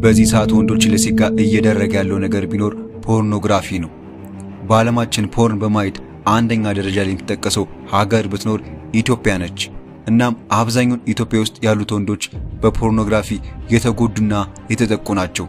በዚህ ሰዓት ወንዶች ለሴጋ እየደረገ ያለው ነገር ቢኖር ፖርኖግራፊ ነው። በዓለማችን ፖርን በማየት አንደኛ ደረጃ ላይ የምትጠቀሰው ሀገር ብትኖር ኢትዮጵያ ነች። እናም አብዛኛውን ኢትዮጵያ ውስጥ ያሉት ወንዶች በፖርኖግራፊ የተጎዱና የተጠቁ ናቸው።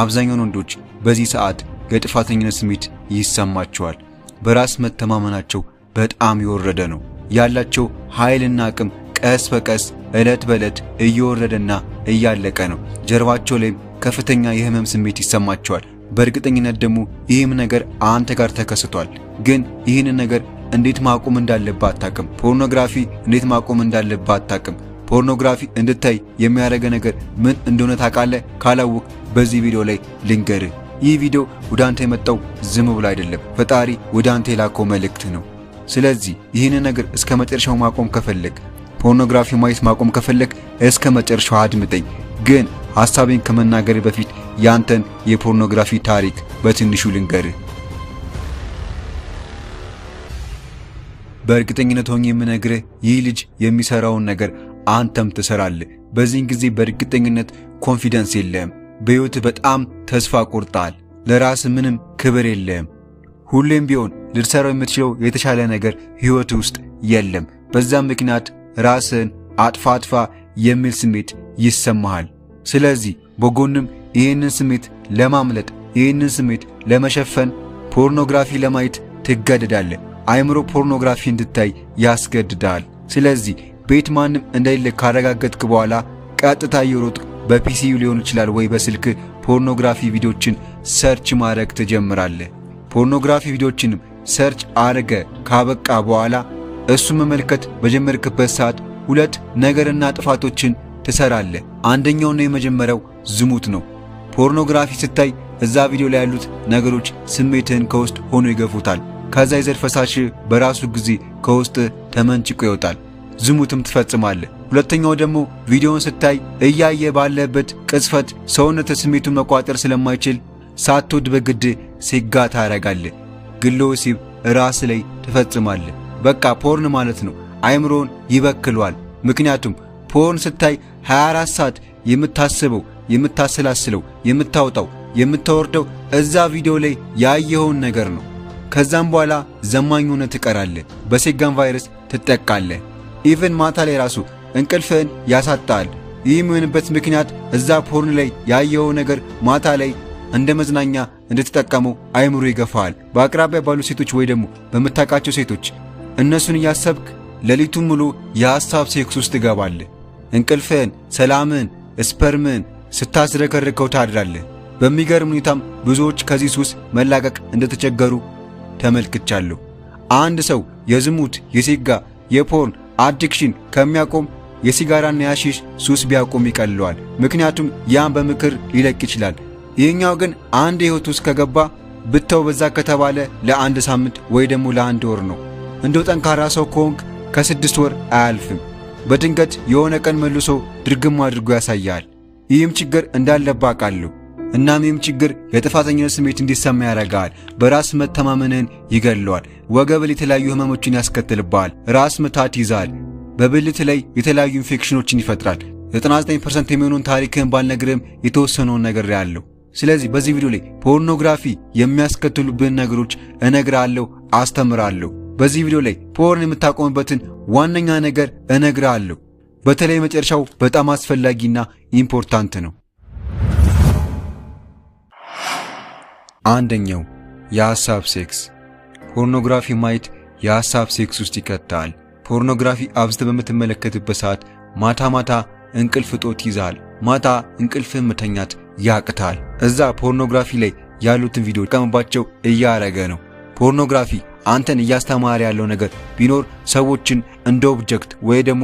አብዛኛውን ወንዶች በዚህ ሰዓት የጥፋተኝነት ስሜት ይሰማቸዋል። በራስ መተማመናቸው በጣም የወረደ ነው። ያላቸው ኃይልና አቅም ቀስ በቀስ እለት በእለት እየወረደና እያለቀ ነው። ጀርባቸው ላይም ከፍተኛ የህመም ስሜት ይሰማቸዋል። በእርግጠኝነት ደግሞ ይህም ነገር አንተ ጋር ተከስቷል። ግን ይህንን ነገር እንዴት ማቆም እንዳለበት አታውቅም። ፖርኖግራፊ እንዴት ማቆም እንዳለበት አታውቅም። ፖርኖግራፊ እንድታይ የሚያደርገ ነገር ምን እንደሆነ ታውቃለህ? ካላወቅ በዚህ ቪዲዮ ላይ ልንገርህ። ይህ ቪዲዮ ወደ አንተ የመጣው ዝም ብሎ አይደለም። ፈጣሪ ወደ አንተ የላከው መልእክት ነው። ስለዚህ ይህንን ነገር እስከ መጨረሻው ማቆም ከፈለግ፣ ፖርኖግራፊ ማየት ማቆም ከፈለግ እስከ መጨረሻው አድምጠኝ። ግን ሐሳቤን ከመናገር በፊት ያንተን የፖርኖግራፊ ታሪክ በትንሹ ልንገርህ። በእርግጠኝነት ሆኜ የምነግርህ ይህ ልጅ የሚሰራውን ነገር አንተም ትሰራለህ። በዚህን ጊዜ በእርግጠኝነት ኮንፊደንስ የለህም። በሕይወት በጣም ተስፋ ቆርጠሃል። ለራስ ምንም ክብር የለህም። ሁሌም ቢሆን ልትሰራው የምትችለው የተሻለ ነገር ሕይወት ውስጥ የለም። በዛም ምክንያት ራስን አጥፋ የሚል ስሜት ይሰማሃል። ስለዚህ በጎንም ይህንን ስሜት ለማምለጥ ይህንን ስሜት ለመሸፈን ፖርኖግራፊ ለማየት ትገደዳለህ። አይምሮ ፖርኖግራፊ እንድታይ ያስገድዳል። ስለዚህ ቤት ማንም እንደሌለ ካረጋገጥክ በኋላ ቀጥታ እየሮጥክ በፒሲዩ ሊሆን ይችላል ወይ በስልክ ፖርኖግራፊ ቪዲዮችን ሰርች ማድረግ ትጀምራለህ። ፖርኖግራፊ ቪዲዮችንም ሰርች አድርገ ካበቃ በኋላ እሱ መመልከት በጀመርክበት ሰዓት ሁለት ነገርና ጥፋቶችን ትሰራለህ። አንደኛውና የመጀመሪያው ዝሙት ነው። ፖርኖግራፊ ስታይ እዛ ቪዲዮ ላይ ያሉት ነገሮች ስሜትህን ከውስጥ ሆኖ ይገፉታል። ከዛ የዘር ፈሳሽ በራሱ ጊዜ ከውስጥ ተመንጭቆ ይወጣል። ዝሙትም ትፈጽማለህ። ሁለተኛው ደግሞ ቪዲዮውን ስታይ እያየ ባለበት ቅጽበት ሰውነት ስሜቱን መቋጠር ስለማይችል ሳትወድ በግድ ሴጋ ታረጋለህ። ግለ ወሲብ ራስ ላይ ትፈጽማለህ። በቃ ፖርን ማለት ነው። አይምሮን ይበክሏል። ምክንያቱም ፖርን ስታይ 24 ሰዓት የምታስበው፣ የምታሰላስለው፣ የምታወጣው፣ የምታወርደው እዛ ቪዲዮ ላይ ያየኸውን ነገር ነው። ከዛም በኋላ ዘማኝ ሆነህ ትቀራለህ። በሴጋን ቫይረስ ትጠቃለህ። ኢቭን ማታ ላይ ራሱ እንቅልፍህን ያሳጣል። ይህ የሚሆንበት ምክንያት እዛ ፖርን ላይ ያየኸው ነገር ማታ ላይ እንደ መዝናኛ እንድትጠቀመው አይምሮ ይገፋል። በአቅራቢያ ባሉ ሴቶች ወይ ደግሞ በምታውቃቸው ሴቶች እነሱን እያሰብክ ሌሊቱን ሙሉ የሐሳብ ሴክስ ውስጥ ትገባለህ። እንቅልፍህን፣ ሰላምህን፣ ስፐርምህን ስታዝረከርከው ታድራለህ። በሚገርም ሁኔታም ብዙዎች ከዚህ ሱስ መላቀቅ እንደተቸገሩ ተመልክቻለሁ። አንድ ሰው የዝሙት፣ የሴጋ፣ የፖርን አዲክሽን ከሚያቆም የሲጋራና የሐሺሽ ሱስ ቢያቆም ይቀለዋል። ምክንያቱም ያን በምክር ሊለቅ ይችላል። ይህኛው ግን አንድ ሕይወት ውስጥ ከገባ ብተው በዛ ከተባለ ለአንድ ሳምንት ወይ ደግሞ ለአንድ ወር ነው። እንደው ጠንካራ ሰው ከሆንክ ከ6 ወር አያልፍም። በድንገት የሆነ ቀን መልሶ ድርግም አድርጎ ያሳያል። ይህም ችግር እንዳለብህ አውቃለሁ። እናም ይህም ችግር የጥፋተኝነት ስሜት እንዲሰማ ያደርጋል። በራስ መተማመንህን ይገለዋል። ወገብ ላይ የተለያዩ ህመሞችን ያስከትልብሃል። ራስ ምታት ይዛል። በብልት ላይ የተለያዩ ኢንፌክሽኖችን ይፈጥራል። 99% የሚሆኑን ታሪክህን ባልነግርህም የተወሰነውን ነገር ያለው። ስለዚህ በዚህ ቪዲዮ ላይ ፖርኖግራፊ የሚያስከትሉብን ነገሮች እነግርሃለሁ፣ አስተምራለሁ። በዚህ ቪዲዮ ላይ ፖርን የምታቆምበትን ዋነኛ ነገር እነግርሃለሁ። በተለይ መጨረሻው በጣም አስፈላጊና ኢምፖርታንት ነው። አንደኛው የሐሳብ ሴክስ። ፖርኖግራፊ ማየት የሐሳብ ሴክስ ውስጥ ይከታል። ፖርኖግራፊ አብዝተህ በምትመለከትበት ሰዓት ማታ ማታ እንቅልፍ እጦት ይዛል። ማታ እንቅልፍህን መተኛት ያቅታል። እዛ ፖርኖግራፊ ላይ ያሉትን ቪዲዮ ቀምባቸው እያረገ ነው። ፖርኖግራፊ አንተን እያስተማረ ያለው ነገር ቢኖር ሰዎችን እንደ ኦብጀክት ወይ ደግሞ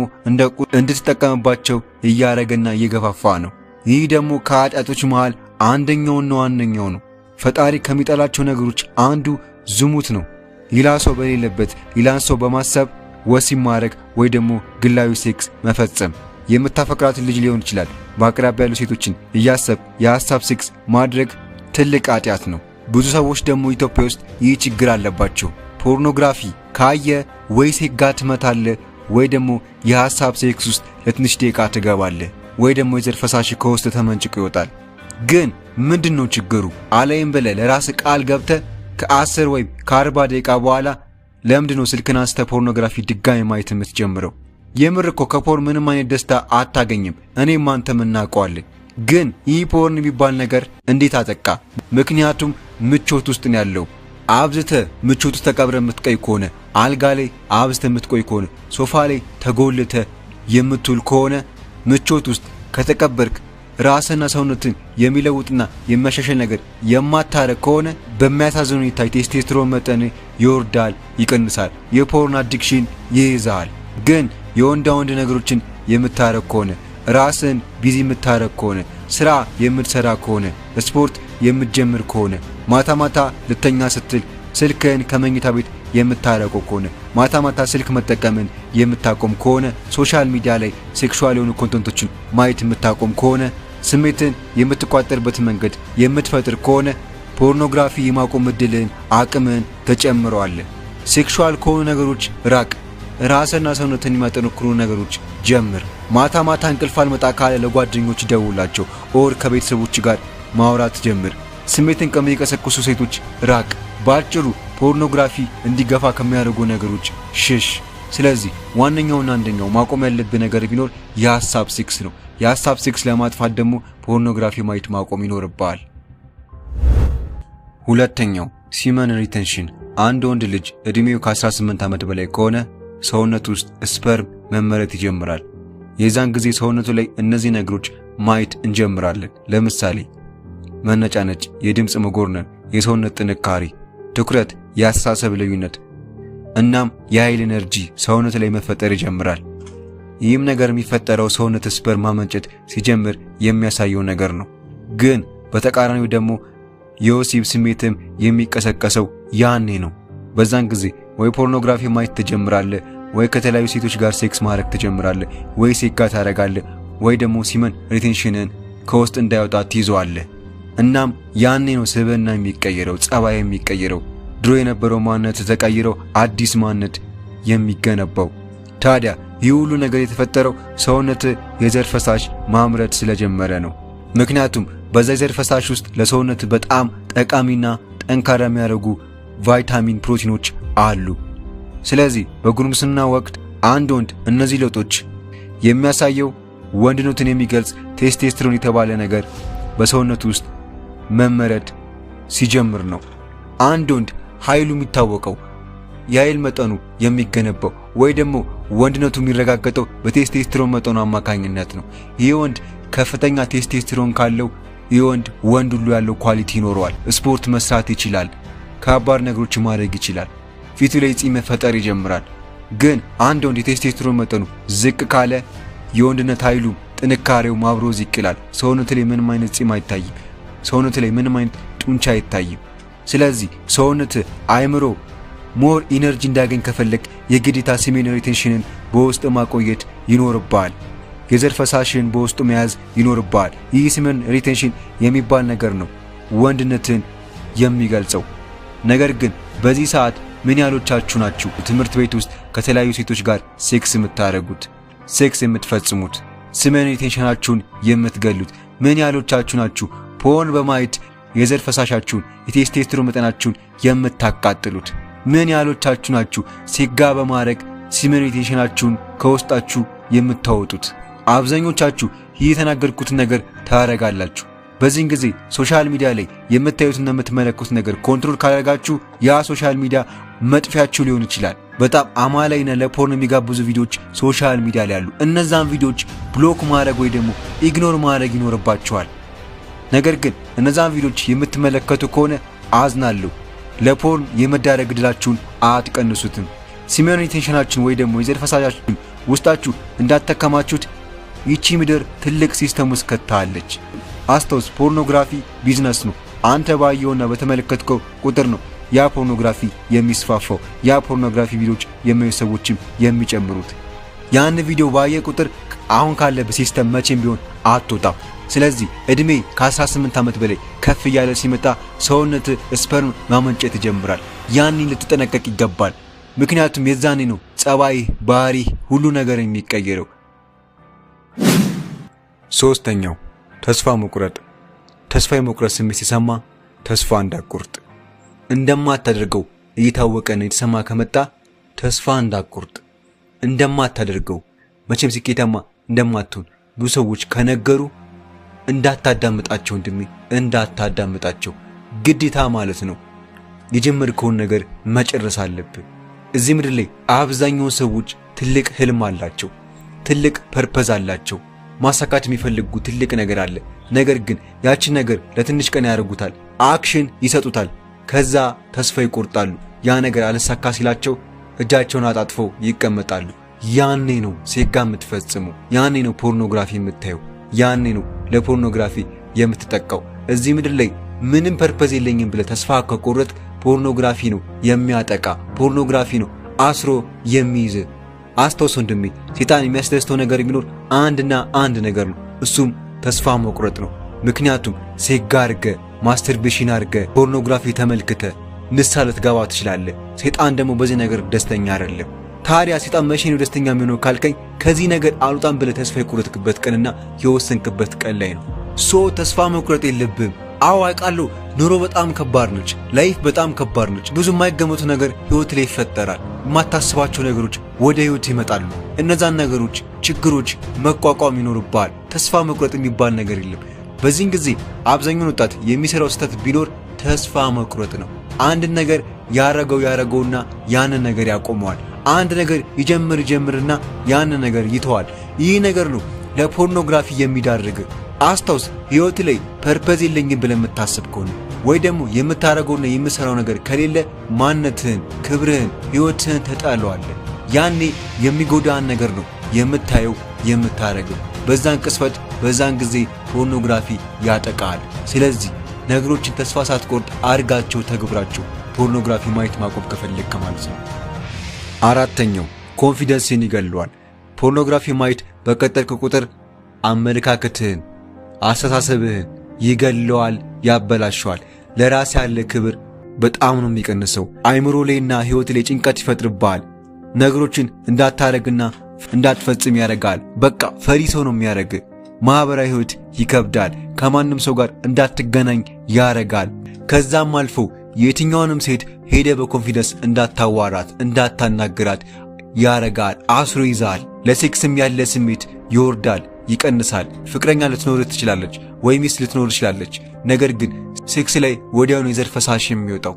እንድትጠቀምባቸው እያረገና እየገፋፋ ነው። ይህ ደግሞ ከኃጢአቶች መሃል አንደኛውና ዋነኛው ነው። ፈጣሪ ከሚጠላቸው ነገሮች አንዱ ዝሙት ነው። ሌላ ሰው በሌለበት ሌላን ሰው በማሰብ ወሲብ ማድረግ ወይ ደግሞ ግላዊ ሴክስ መፈጸም። የምታፈቅራትን ልጅ ሊሆን ይችላል። በአቅራቢያ ያሉ ሴቶችን እያሰብ የሐሳብ ሴክስ ማድረግ ትልቅ ኃጢአት ነው። ብዙ ሰዎች ደግሞ ኢትዮጵያ ውስጥ ይህ ችግር አለባቸው። ፖርኖግራፊ ካየ ወይ ሴጋ ትመታለህ ወይ ደግሞ የሐሳብ ሴክስ ውስጥ ለትንሽ ደቂቃ ትገባለህ ወይ ደግሞ የዘር ፈሳሽ ከውስጥ ተመንጭቆ ይወጣል። ግን ምንድነው ችግሩ? አላይም ብለህ ለራስ ቃል ገብተህ ከ10 ወይም ከ40 ደቂቃ በኋላ ለምንድነው ስልክን አንስተ ፖርኖግራፊ ድጋሚ ማየት የምትጀምረው? የምር እኮ ከፖርን ምንም አይነት ደስታ አታገኝም። እኔም አንተም እናውቀዋለን። ግን ይህ ፖርን የሚባል ነገር እንዴት አጠቃ? ምክንያቱም ምቾት ውስጥ ነው ያለው። አብዝተ ምቾት ውስጥ ተቀብረ የምትቆይ ከሆነ፣ አልጋ ላይ አብዝተ የምትቆይ ከሆነ፣ ሶፋ ላይ ተጎልተ የምትውል ከሆነ፣ ምቾት ውስጥ ከተቀበርክ ራስና ሰውነትን የሚለውጥና የሚያሻሽል ነገር የማታረግ ከሆነ በሚያሳዝን ሁኔታ የቴስቴስትሮን መጠን ይወርዳል፣ ይቀንሳል፣ የፖርን አዲክሽን ይይዛል። ግን የወንዳ ወንድ ነገሮችን የምታረግ ከሆነ፣ ራስን ቢዚ የምታረግ ከሆነ፣ ስራ የምትሰራ ከሆነ፣ ስፖርት የምትጀምር ከሆነ፣ ማታ ማታ ልተኛ ስትል ስልክን ከመኝታ ቤት የምታረቀው ከሆነ፣ ማታ ማታ ስልክ መጠቀምን የምታቆም ከሆነ፣ ሶሻል ሚዲያ ላይ ሴክሹዋል የሆኑ ኮንተንቶችን ማየት የምታቆም ከሆነ፣ ስሜትን የምትቋጠርበት መንገድ የምትፈጥር ከሆነ ፖርኖግራፊ የማቆም እድልን አቅምን ተጨምረዋል። ሴክሹዋል ከሆኑ ነገሮች ራቅ። ራስና ሰውነትን የሚያጠነክሩ ነገሮች ጀምር። ማታ ማታ እንቅልፍ አልመጣ ካለ ለጓደኞች ደውላቸው፣ ኦር ከቤተሰቦች ጋር ማውራት ጀምር። ስሜትን ከሚቀሰቅሱ ሴቶች ራቅ። ባጭሩ ፖርኖግራፊ እንዲገፋ ከሚያደርጉ ነገሮች ሽሽ። ስለዚህ ዋነኛውና አንደኛው ማቆም ያለብህ ነገር ቢኖር የሐሳብ ሴክስ ነው። የሐሳብ ሴክስ ለማጥፋት ደግሞ ፖርኖግራፊ ማየት ማቆም ይኖርብሃል። ሁለተኛው ሲመን ሪቴንሽን። አንድ ወንድ ልጅ እድሜው ከ18 ዓመት በላይ ከሆነ ሰውነቱ ውስጥ ስፐርም መመረት ይጀምራል። የዛን ጊዜ ሰውነቱ ላይ እነዚህ ነገሮች ማየት እንጀምራለን። ለምሳሌ መነጫነጭ፣ የድምጽ መጎርነን፣ የሰውነት ጥንካሬ፣ ትኩረት፣ የአስተሳሰብ ልዩነት እናም የኃይል ኤነርጂ ሰውነት ላይ መፈጠር ይጀምራል። ይህም ነገር የሚፈጠረው ሰውነት ስፐርም ማመንጨት ሲጀምር የሚያሳየው ነገር ነው። ግን በተቃራኒው ደግሞ የወሲብ ስሜትም የሚቀሰቀሰው ያኔ ነው። በዛን ጊዜ ወይ ፖርኖግራፊ ማየት ትጀምራለህ፣ ወይ ከተለያዩ ሴቶች ጋር ሴክስ ማድረግ ትጀምራለህ፣ ወይ ሴጋ ታደርጋለህ፣ ወይ ደግሞ ሲመን ሪቴንሽንን ከውስጥ እንዳይወጣ ትይዘዋለህ። እናም ያኔ ነው ስብዕና የሚቀየረው፣ ጸባይ የሚቀየረው፣ ድሮ የነበረው ማንነት ተቀይረው አዲስ ማንነት የሚገነባው። ታዲያ ይህ ሁሉ ነገር የተፈጠረው ሰውነት የዘር ፈሳሽ ማምረት ስለጀመረ ነው። ምክንያቱም በዛ የዘር ፈሳሽ ውስጥ ለሰውነት በጣም ጠቃሚና ጠንካራ የሚያደርጉ ቫይታሚን፣ ፕሮቲኖች አሉ። ስለዚህ በጉርምስና ወቅት አንድ ወንድ እነዚህ ለውጦች የሚያሳየው ወንድነቱን የሚገልጽ ቴስቴስትሮን የተባለ ነገር በሰውነቱ ውስጥ መመረት ሲጀምር ነው። አንድ ወንድ ኃይሉ የሚታወቀው የኃይል መጠኑ የሚገነባው ወይ ደግሞ ወንድነቱ የሚረጋገጠው በቴስቴስትሮን መጠኑ አማካኝነት ነው። ይህ ወንድ ከፍተኛ ቴስቴስትሮን ካለው ይህ ወንድ ሁሉ ያለው ኳሊቲ ይኖረዋል። ስፖርት መስራት ይችላል፣ ከባድ ነገሮች ማድረግ ይችላል፣ ፊቱ ላይ ጺም መፈጠር ይጀምራል። ግን አንድ ወንድ የቴስቴስትሮን መጠኑ ዝቅ ካለ የወንድነት ኃይሉ ጥንካሬው ማብሮ ዝቅ ይላል። ሰውነት ላይ ምንም አይነት ጺም አይታይም፣ ሰውነት ላይ ምንም አይነት ጡንቻ አይታይም። ስለዚህ ሰውነት አይምሮ ሞር ኢነርጂ እንዳገኝ ከፈለክ የግዴታ ሲሜን ሪቴንሽንን በውስጥ ማቆየት ይኖርባል። የዘር ፈሳሽን በውስጡ መያዝ ይኖርባል። ይህ ሲሜን ሪቴንሽን የሚባል ነገር ነው ወንድነትን የሚገልጸው። ነገር ግን በዚህ ሰዓት ምን ያህሎቻችሁ ናችሁ ትምህርት ቤት ውስጥ ከተለያዩ ሴቶች ጋር ሴክስ የምታደርጉት፣ ሴክስ የምትፈጽሙት፣ ሲሜን ሪቴንሽናችሁን የምትገሉት? ምን ያህሎቻችሁ ናችሁ ፖርን በማየት የዘር ፈሳሻችሁን የቴስቴስትሮን መጠናችሁን የምታቃጥሉት? ምን ያህሎቻችሁ ናችሁ ሴጋ በማድረግ ሲሜን ሪቴንሽናችሁን ከውስጣችሁ የምታወጡት? አብዛኞቻችሁ ይህ የተናገርኩትን ነገር ታረጋላችሁ። በዚህን ጊዜ ሶሻል ሚዲያ ላይ የምታዩትና የምትመለከቱት ነገር ኮንትሮል ካደረጋችሁ ያ ሶሻል ሚዲያ መጥፊያችሁ ሊሆን ይችላል። በጣም አማላይና ለፖርን የሚጋብዙ ቪዲዮዎች ሶሻል ሚዲያ ላይ አሉ። እነዛን ቪዲዮዎች ብሎክ ማድረግ ወይ ደግሞ ኢግኖር ማድረግ ይኖርባችኋል። ነገር ግን እነዛን ቪዲዮዎች የምትመለከቱ ከሆነ አዝናለሁ፣ ለፖርን የመዳረግ ዕድላችሁን አትቀንሱትም። ሲሜን ሪቴንሽናችሁን ወይ ደግሞ የዘር ፈሳሻችሁን ውስጣችሁ እንዳተከማችሁት ይቺ ምድር ትልቅ ሲስተም ውስጥ ከታለች። አስታውስ፣ ፖርኖግራፊ ቢዝነስ ነው። አንተ ባየውና በተመለከትከው ቁጥር ነው ያ ፖርኖግራፊ የሚስፋፋው፣ ያ ፖርኖግራፊ ቪዲዮዎች የሚያዩ ሰዎችም የሚጨምሩት። ያን ቪዲዮ ባየ ቁጥር አሁን ካለበት ሲስተም መቼም ቢሆን አትወጣም። ስለዚህ እድሜ ከ18 ዓመት በላይ ከፍ እያለ ሲመጣ ሰውነት ስፐርም ማመንጨት ይጀምራል። ያንን ልትጠነቀቅ ይገባል። ምክንያቱም የዛኔ ነው ጸባይ፣ ባህሪ፣ ሁሉ ነገር የሚቀየረው። ሶስተኛው ተስፋ መቁረጥ። ተስፋ የመቁረጥ ስሜት ሲሰማ ተስፋ እንዳትቆርጥ። እንደማታደርገው እየታወቀን የተሰማ ከመጣ ተስፋ እንዳትቆርጥ። እንደማታደርገው መቼም ስኬታማ እንደማትሆን ብዙ ሰዎች ከነገሩ እንዳታዳምጣቸው ወንድሜ፣ እንዳታዳምጣቸው። ግዴታ ማለት ነው። የጀመርከውን ነገር መጨረስ አለብህ። እዚህ ምድር ላይ አብዛኛው ሰዎች ትልቅ ህልም አላቸው፣ ትልቅ ፐርፐዝ አላቸው፣ ማሳካት የሚፈልጉ ትልቅ ነገር አለ። ነገር ግን ያቺን ነገር ለትንሽ ቀን ያደርጉታል፣ አክሽን ይሰጡታል፣ ከዛ ተስፋ ይቆርጣሉ። ያ ነገር አልሳካ ሲላቸው እጃቸውን አጣጥፈው ይቀመጣሉ። ያኔ ነው ሴጋ የምትፈጽሙ፣ ያኔ ነው ፖርኖግራፊ የምታየው፣ ያኔ ነው ለፖርኖግራፊ የምትጠቃው። እዚህ ምድር ላይ ምንም ፐርፐዝ የለኝም ብለህ ተስፋ ከቆረጥ ፖርኖግራፊ ነው የሚያጠቃ፣ ፖርኖግራፊ ነው አስሮ የሚይዝ። አስታውስ ወንድሜ፣ ሰይጣን የሚያስደስተው ነገር ቢኖር አንድና አንድ ነገር ነው፣ እሱም ተስፋ መቁረጥ ነው። ምክንያቱም ሴጋ አርገ፣ ማስተርቤሽን አርገ፣ ፖርኖግራፊ ተመልክተ ንስሐ ልትገባ ትችላለህ። ሰይጣን ደግሞ በዚህ ነገር ደስተኛ አይደለም። ታዲያ ሰይጣን መቼ ነው ደስተኛ የሚሆነው ካልከኝ፣ ከዚህ ነገር አልወጣም ብለህ ተስፋ የቆረጥክበት ቀንና የወሰንክበት ቀን ላይ ነው። ተስፋ መቁረጥ የለብህም። አዎ አውቃለሁ፣ ኑሮ በጣም ከባድ ነች፣ ላይፍ በጣም ከባድ ነች። ብዙ የማይገመቱ ነገር ህይወት ላይ ይፈጠራል። የማታስባቸው ነገሮች ወደ ህይወት ይመጣሉ። እነዛን ነገሮች፣ ችግሮች መቋቋም ይኖርብሃል። ተስፋ መቁረጥ የሚባል ነገር የለም። በዚህን ጊዜ አብዛኛውን ወጣት የሚሰራው ስህተት ቢኖር ተስፋ መቁረጥ ነው። አንድ ነገር ያረገውና ያንን ነገር ያቆመዋል። አንድ ነገር ይጀምርና ያንን ነገር ይተዋል። ይህ ነገር ነው ለፖርኖግራፊ የሚዳርግ። አስታውስ፣ ህይወት ላይ ፐርፐዝ የለኝም ብለህ የምታስብ ከሆነ ወይ ደግሞ የምታረገውና የምሰራው ነገር ከሌለ ማንነትህን፣ ክብርህን፣ ህይወትህን ተጣለዋለህ። ያኔ የሚጎዳን ነገር ነው የምታየው የምታረገው። በዛን ቅስፈት በዛን ጊዜ ፖርኖግራፊ ያጠቃል። ስለዚህ ነገሮችን ተስፋ ሳትቆርጥ አርጋቸው፣ ተግብራቸው። ፖርኖግራፊ ማየት ማቆም ከፈለግክ ማለት ነው። አራተኛው ኮንፊደንስን ይገለዋል። ፖርኖግራፊ ማየት በቀጠልክ ቁጥር አመለካከትህን፣ አስተሳሰብህን ይገለዋል፣ ያበላሸዋል። ለራስ ያለ ክብር በጣም ነው የሚቀንሰው። አይምሮ ላይና ህይወት ላይ ጭንቀት ይፈጥርብሃል። ነገሮችን እንዳታረግና እንዳትፈጽም ያረጋል። በቃ ፈሪ ሰው ነው የሚያረግ። ማህበራዊ ህይወት ይከብዳል። ከማንም ሰው ጋር እንዳትገናኝ ያረጋል። ከዛም አልፎ የትኛውንም ሴት ሄደ በኮንፊደንስ እንዳታዋራት፣ እንዳታናገራት ያረጋል። አስሮ ይዛል። ለሴክስም ያለ ስሜት ይወርዳል፣ ይቀንሳል። ፍቅረኛ ልትኖር ትችላለች ወይ ሚስት ልትኖር ትችላለች። ነገር ግን ሴክስ ላይ ወዲያውኑ የዘር ፈሳሽ የሚወጣው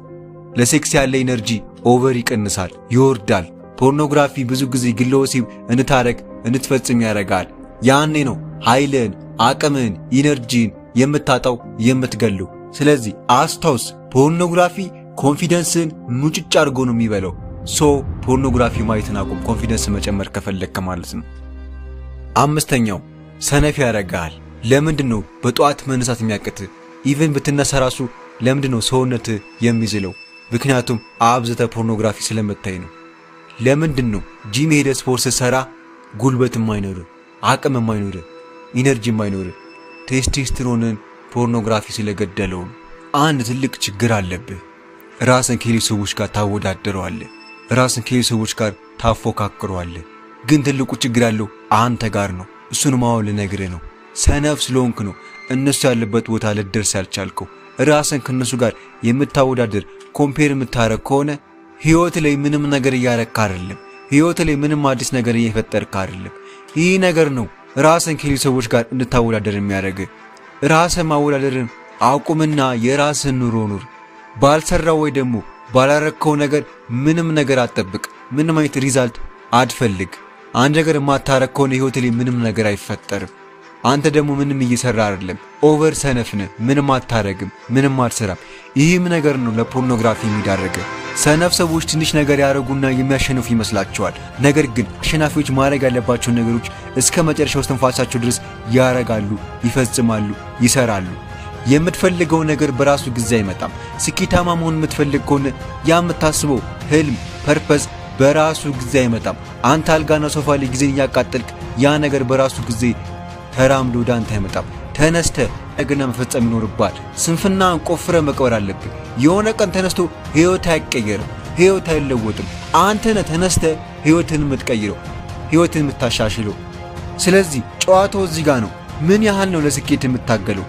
ለሴክስ ያለ ኢነርጂ ኦቨር ይቀንሳል፣ ይወርዳል። ፖርኖግራፊ ብዙ ጊዜ ግለ ወሲብ እንታረግ እንትፈጽም ያረጋል። ያኔ ነው ኃይልን፣ አቅምን፣ ኢነርጂን የምታጣው የምትገለው። ስለዚህ አስታውስ፣ ፖርኖግራፊ ኮንፊደንስን ሙጭጭ አድርጎ ነው የሚበለው። ፖርኖግራፊ ማየትን አቁም፣ ኮንፊደንስ መጨመር ከፈለክ ማለት ነው። አምስተኛው ሰነፍ ያረጋል። ለምንድነው በጧት መነሳት የሚያቅት? ኢቭን ብትነሳ ራሱ ለምንድነው ሰውነት የሚዝለው? ምክንያቱም አብዝተ ፖርኖግራፊ ስለምታይ ነው። ለምንድነው ጂም ሄደ ስፖርት ሰራ ጉልበት የማይኖር፣ አቅም የማይኖር፣ ኢነርጂ የማይኖር? ቴስቶስትሮንን ፖርኖግራፊ ስለገደለው። አንድ ትልቅ ችግር አለብህ። ራስን ከሌሎች ሰዎች ጋር ታወዳደረዋለህ፣ ራስን ከሌሎች ሰዎች ጋር ታፎካክረዋለህ። ግን ትልቁ ችግር ያለው አንተ ጋር ነው። እሱን ማወቅ ልነግርህ ነው። ሰነፍ ስለሆንክ ነው እነሱ ያለበት ቦታ ልደርስ ያልቻልከው። ራስን ከነሱ ጋር የምታወዳደር ኮምፔር የምታረግ ከሆነ ህይወት ላይ ምንም ነገር እያረካ አይደለም። ህይወት ላይ ምንም አዲስ ነገር እየፈጠርክ አይደለም። ይህ ነገር ነው ራስን ከሌሎች ሰዎች ጋር እንድታወዳደር የሚያደርግ። ራስን ማወዳደርን አቁምና የራስን ኑሮ ኑር። ባልሰራው ወይ ደግሞ ባላረከው ነገር ምንም ነገር አትጠብቅ። ምንም አይነት ሪዛልት አትፈልግ። አንድ ነገር የማታረክ ከሆነ ህይወት ላይ ምንም ነገር አይፈጠርም። አንተ ደግሞ ምንም እየሰራ አይደለም። ኦቨር ሰነፍ ነህ። ምንም አታረግም፣ ምንም አትሰራም። ይህም ነገር ነው ለፖርኖግራፊ የሚዳረገ። ሰነፍ ሰዎች ትንሽ ነገር ያረጉና የሚያሸንፉ ይመስላቸዋል። ነገር ግን አሸናፊዎች ማድረግ ያለባቸው ነገሮች እስከ መጨረሻው እስትንፋሳቸው ድረስ ያረጋሉ፣ ይፈጽማሉ፣ ይሰራሉ። የምትፈልገው ነገር በራሱ ጊዜ አይመጣም። ስኬታማ መሆን የምትፈልግ ከሆነ ያ የምታስበው ህልም፣ ፐርፐዝ በራሱ ጊዜ አይመጣም። አንተ አልጋና ሶፋ ላይ ጊዜን እያቃጠልክ ያ ነገር በራሱ ጊዜ ተራምዶ ወደ አንተ አይመጣም። ተነስተ ነገና መፈጸም ይኖርባል። ስንፍናን ቆፍረ መቅበር አለብህ። የሆነ ቀን ተነስቶ ህይወት አይቀየርም፣ ህይወት አይለወጥም። አንተ ነህ ተነስተ ህይወትን የምትቀይረው፣ ህይወትን የምታሻሽለው። ስለዚህ ጨዋታው እዚህ ጋር ነው። ምን ያህል ነው ለስኬት የምታገለው?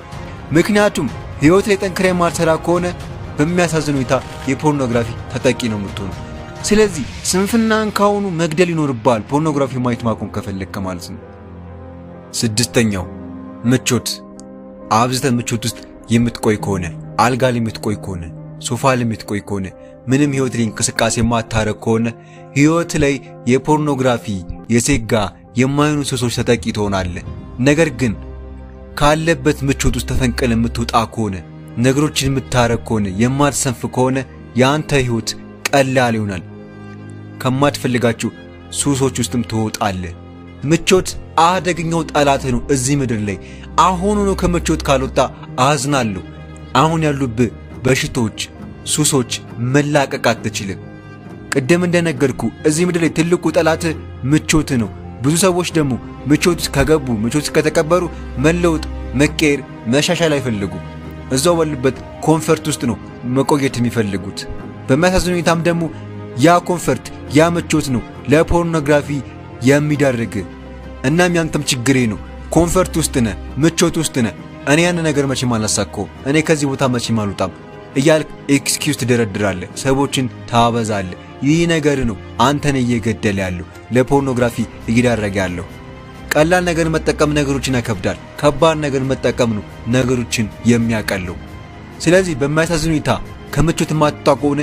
ምክንያቱም ህይወት ላይ ጠንክሬ ማልሰራ ከሆነ በሚያሳዝን ሁኔታ የፖርኖግራፊ ተጠቂ ነው የምትሆነው። ስለዚህ ስንፍናን ካሁኑ መግደል ይኖርባል ፖርኖግራፊ ማየት ማቆም ከፈለክ ማለት ነው። ስድስተኛው ምቾት። አብዝተህ ምቾት ውስጥ የምትቆይ ከሆነ፣ አልጋ ላይ የምትቆይ ከሆነ፣ ሶፋ ላይ የምትቆይ ከሆነ፣ ምንም ህይወት ላይ እንቅስቃሴ የማታረግ ከሆነ ህይወት ላይ የፖርኖግራፊ የሴጋ የማይሆኑ ሱሶች ተጠቂ ትሆናለህ። ነገር ግን ካለበት ምቾት ውስጥ ተፈንቅለ የምትወጣ ከሆነ፣ ነገሮችን የምታረግ ከሆነ፣ የማትሰንፍ ከሆነ ያንተ ህይወት ቀላል ይሆናል። ከማትፈልጋቸው ሱሶች ውስጥም ትወጣለህ። ምቾት አደገኛው ጠላት ነው እዚህ ምድር ላይ። አሁኑኑ ከምቾት ካልወጣ አዝናለሁ። አሁን ያሉብህ በሽቶች፣ ሱሶች መላቀቅ አትችልም። ቅድም እንደነገርኩ እዚህ ምድር ላይ ትልቁ ጠላት ምቾት ነው። ብዙ ሰዎች ደግሞ ምቾት ከገቡ፣ ምቾት ከተቀበሩ መለውጥ፣ መቀየር፣ መሻሻል አይፈልጉ። እዛው ባሉበት ኮንፈርት ውስጥ ነው መቆየት የሚፈልጉት። በሚያሳዝን ሁኔታም ደግሞ ያ ኮንፈርት፣ ያ ምቾት ነው ለፖርኖግራፊ የሚዳርግ። እናም ያንተም ችግሬ ነው። ኮንፈርት ውስጥ ነህ፣ ምቾት ውስጥ ነህ። እኔ ያን ነገር መቼም አላሳካውም፣ እኔ ከዚህ ቦታ መቼም አልወጣም እያልክ ኤክስኪውዝ ትደረድራለህ፣ ሰዎችን ታበዛለህ። ይህ ነገር ነው አንተን እየገደለ ያለው፣ ለፖርኖግራፊ እየዳረገ ያለው። ቀላል ነገር መጠቀም ነገሮችን ያከብዳል። ከባድ ነገር መጠቀም ነው ነገሮችን የሚያቀለው። ስለዚህ በሚያሳዝን ሁኔታ ከምቾት የማትወጣ ከሆነ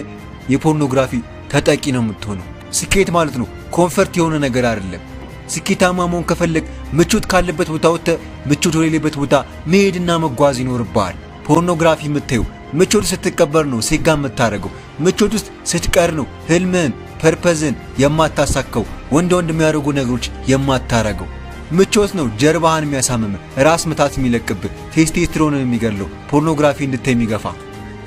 የፖርኖግራፊ ተጠቂ ነው የምትሆነው። ስኬት ማለት ነው ኮንፈርት የሆነ ነገር አይደለም። ስኬታማ መሆን ከፈለግ ምቾት ካለበት ቦታ ወጥተህ ምቾት ወደሌለበት ቦታ መሄድና መጓዝ ይኖርብሃል። ፖርኖግራፊ የምታየው ምቾት ስትቀበር ነው ሴጋ የምታረገው። ምቾት ውስጥ ስትቀር ነው ህልምህን፣ ፐርፐዝን የማታሳካው፣ ወንድ የሚያደርጉ ነገሮች የማታረገው። ምቾት ነው ጀርባህን የሚያሳምም፣ ራስ ምታት የሚለቅብህ፣ ቴስቴስትሮንን የሚገለው፣ ፖርኖግራፊ እንድታይ የሚገፋ።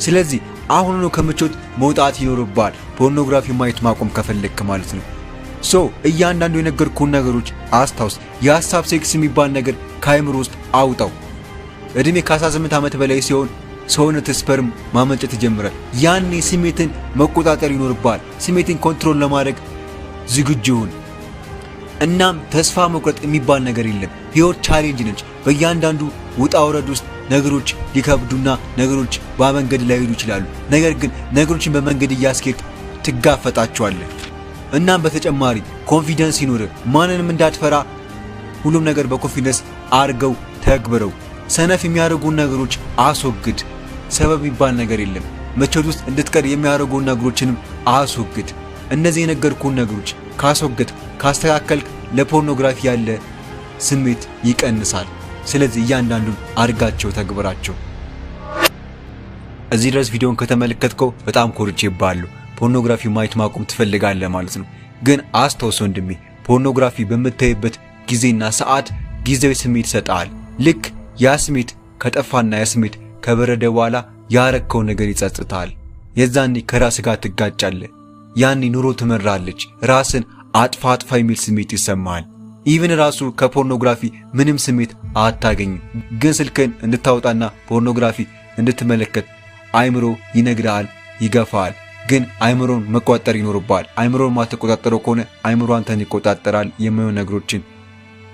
ስለዚህ አሁን ነው ከምቾት መውጣት ይኖርብሃል ፖርኖግራፊ ማየት ማቆም ከፈለክ ማለት ነው። እያንዳንዱ የነገርኩህን ነገሮች አስታውስ። የሐሳብ ሴክስ የሚባል ነገር ከአይምሮ ውስጥ አውጣው። እድሜ ከ18 ዓመት በላይ ሲሆን ሰውነት ስፐርም ማመንጨት ይጀምራል። ያኔ ስሜትን መቆጣጠር ይኖርብሃል። ስሜትን ኮንትሮል ለማድረግ ዝግጁ ሁን። እናም ተስፋ መቁረጥ የሚባል ነገር የለም። ህይወት ቻሌንጅ ነች። በእያንዳንዱ ውጣ ውረድ ውስጥ ነገሮች ሊከብዱና ነገሮች በመንገድ ላይ ሄዱ ይችላሉ። ነገር ግን ነገሮችን በመንገድ እያስኬድ ትጋፈጣቸዋለህ። እናም በተጨማሪ ኮንፊደንስ ይኖር። ማንንም እንዳትፈራ። ሁሉም ነገር በኮንፊደንስ አርገው ተግብረው። ሰነፍ የሚያደርጉ ነገሮች አስወግድ። ሰበብ የሚባል ነገር የለም። ምቾት ውስጥ እንድትቀር የሚያደርጉ ነገሮችንም አስወግድ። እነዚህ የነገርኩህን ነገሮች ካስወግድ፣ ካስተካከልክ ለፖርኖግራፊ ያለ ስሜት ይቀንሳል። ስለዚህ እያንዳንዱን አድርጋቸው፣ ተግብራቸው። እዚህ ድረስ ቪዲዮን ከተመለከትከው በጣም ኮርቼብሃለሁ። ፖርኖግራፊ ማየት ማቆም ትፈልጋለህ ማለት ነው። ግን አስታውስ ወንድሜ፣ ፖርኖግራፊ በምታይበት ጊዜና ሰዓት ጊዜያዊ ስሜት ይሰጣል። ልክ ያ ስሜት ከጠፋና ያ ስሜት ከበረደ በኋላ ያረከው ነገር ይጸጽታል። የዛኔ ከራስ ጋር ትጋጫለህ። ያኔ ኑሮ ትመራለች። ራስን አጥፋ የሚል ስሜት ይሰማሃል። ኢቭን ራሱ ከፖርኖግራፊ ምንም ስሜት አታገኝም። ግን ስልክን እንድታወጣና ፖርኖግራፊ እንድትመለከት አይምሮ ይነግርሃል፣ ይገፋል። ግን አይምሮን መቆጣጠር ይኖርብሃል። አይምሮን ማትቆጣጠረው ከሆነ አይምሮ አንተን ይቆጣጠራል። የማይሆን ነገሮችን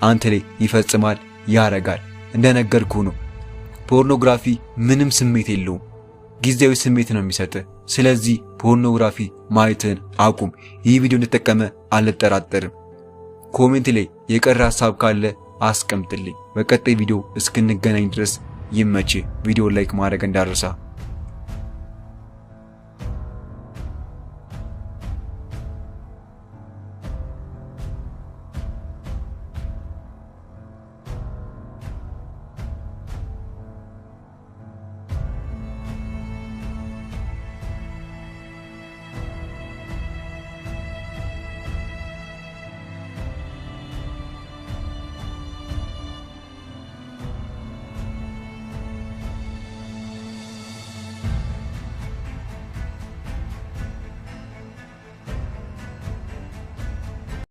አንተ ላይ ይፈጽማል፣ ያረጋል። እንደነገርኩ ነው ፖርኖግራፊ ምንም ስሜት የለውም፣ ጊዜያዊ ስሜት ነው የሚሰጥህ። ስለዚህ ፖርኖግራፊ ማየትን አቁም። ይህ ቪዲዮ እንደተጠቀመ አልጠራጠርም። ኮሜንት ላይ የቀረ ሐሳብ ካለ አስቀምጥልኝ። በቀጣይ ቪዲዮ እስክንገናኝ ድረስ ይመችህ። ቪዲዮ ላይክ ማድረግ እንዳትረሳ።